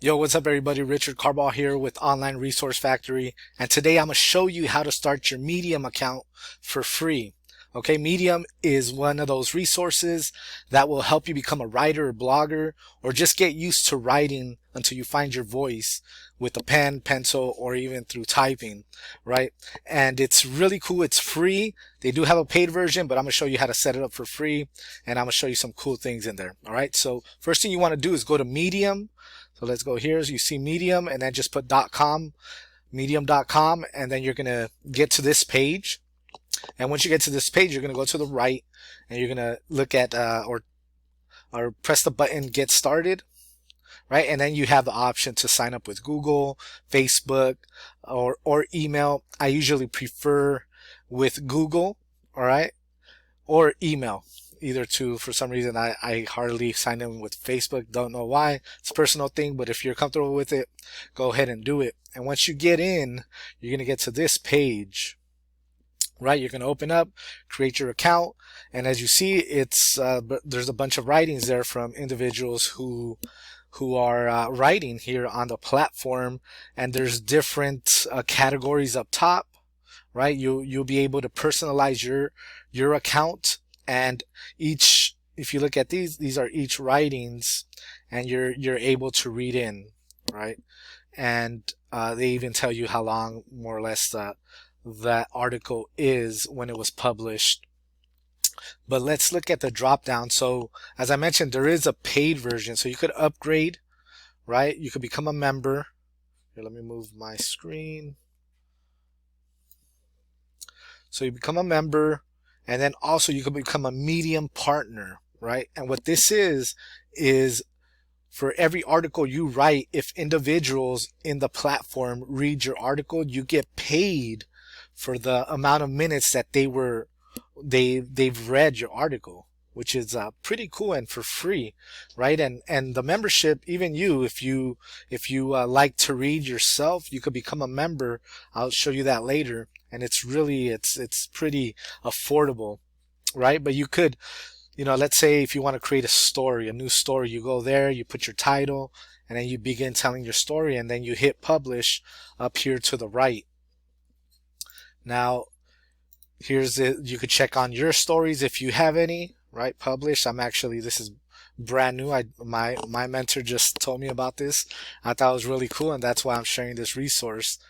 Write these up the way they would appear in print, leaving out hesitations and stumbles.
Yo, what's up everybody? Richard Carbajal here with Online Resource Factory, and today I'm going to show you how to start your Medium account for free. Okay, Medium is one of those resources that will help you become a writer or blogger, or just get used to writing until you find your voice with a pen, pencil, or even through typing, right? And it's really cool. It's free. They do have a paid version, but I'm going to show you how to set it up for free, and I'm going to show you some cool things in there. All right, so first thing you want to do is go to Medium. So let's go here. So you see Medium, and then just put .com, medium.com, and then you're going to get to this page. And once you get to this page, you're going to go to the right, and you're going to look at or press the button Get Started, right? And then you have the option to sign up with Google, Facebook, or email. I usually prefer with Google, all right, or email. Either two. For some reason I hardly sign in with Facebook. Don't know why. It's a personal thing, but if you're comfortable with it, go ahead and do it. And once you get in, you're going to get to this page, right? You're going to open up, create your account, and as you see, it's there's a bunch of writings there from individuals who are writing here on the platform, and there's different categories up top, right? You'll be able to personalize your account. And each, if you look at these are each writings, and you're able to read in, right? And they even tell you how long, more or less, that article is when it was published. But let's look at the drop down. So as I mentioned, there is a paid version, so you could upgrade, right? You could become a member. Here, let me move my screen. So you become a member. And then also you can become a Medium partner, right? And what this is for every article you write, if individuals in the platform read your article, you get paid for the amount of minutes that they've read your article, which is pretty cool and for free, right? And the membership, even you, if you like to read yourself, you could become a member. I'll show you that later. And it's really, it's pretty affordable, right? But you could, let's say if you want to create a new story, you go there, you put your title, and then you begin telling your story, and then you hit publish up here to the right. Now, here's it. You could check on your stories if you have any, right? Publish. This is brand new. My mentor just told me about this. I thought it was really cool, and that's why I'm sharing this resource.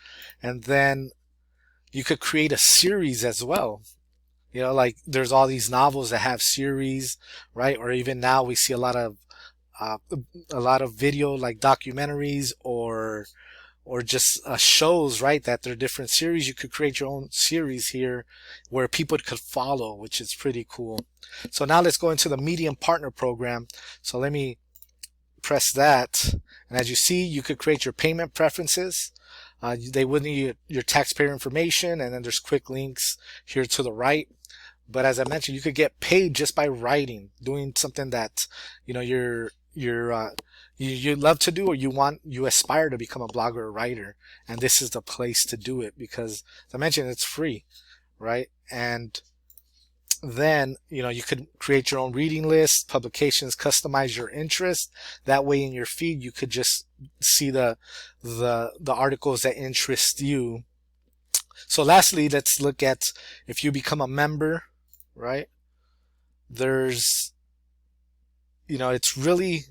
And then you could create a series as well. Like there's all these novels that have series, right? Or even now we see a lot of video, like documentaries or just shows, right? That they're different series. You could create your own series here where people could follow, which is pretty cool. So now let's go into the Medium Partner Program. So let me press that, and as you see, you could create your payment preferences. They would need your taxpayer information, and then there's quick links here to the right. But as I mentioned, you could get paid just by writing, doing something that you love to do, or you aspire to become a blogger or writer, and this is the place to do it because, as I mentioned, it's free, right? And then you could create your own reading list, publications, customize your interest. That way in your feed you could just see the articles that interest you. So lastly, let's look at if you become a member, right? There's it's really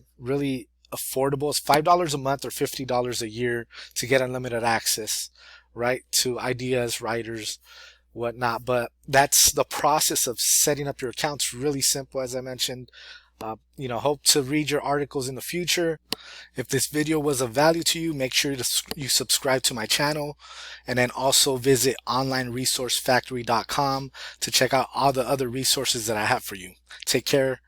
affordable. It's $5 a month or $50 a year to get unlimited access, right, to ideas, writers, whatnot. But that's the process of setting up your accounts. Really simple, as I mentioned. Hope to read your articles in the future. If this video was of value to you, make sure you subscribe to my channel, and then also visit onlineresourcefactory.com to check out all the other resources that I have for you. Take care.